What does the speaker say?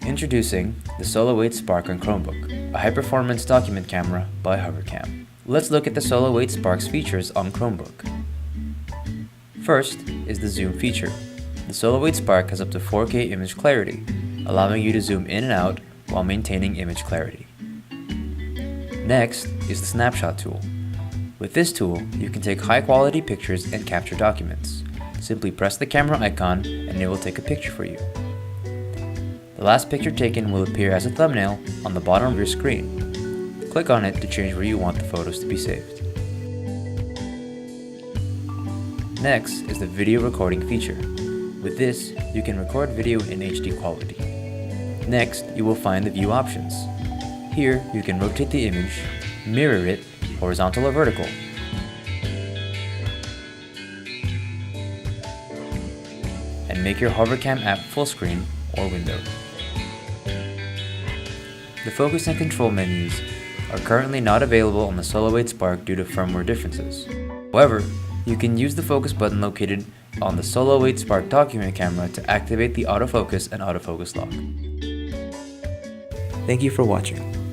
Introducing the Solo 8 Spark on Chromebook, a high-performance document camera by HoverCam. Let's look at the Solo 8 Spark's features on Chromebook. First is the zoom feature. The Solo 8 Spark has up to 4K image clarity, allowing you to zoom in and out while maintaining image clarity. Next is the snapshot tool. With this tool, you can take high-quality pictures and capture documents. Simply press the camera icon and it will take a picture for you. The last picture taken will appear as a thumbnail on the bottom of your screen. Click on it to change where you want the photos to be saved. Next is the video recording feature. With this, you can record video in HD quality. Next, you will find the view options. Here, you can rotate the image, mirror it, horizontal or vertical, and make your HoverCam app full screen or window. The focus and control menus are currently not available on the Solo 8 Spark due to firmware differences. However, you can use the focus button located on the Solo 8 Spark document camera to activate the autofocus and autofocus lock. Thank you for watching.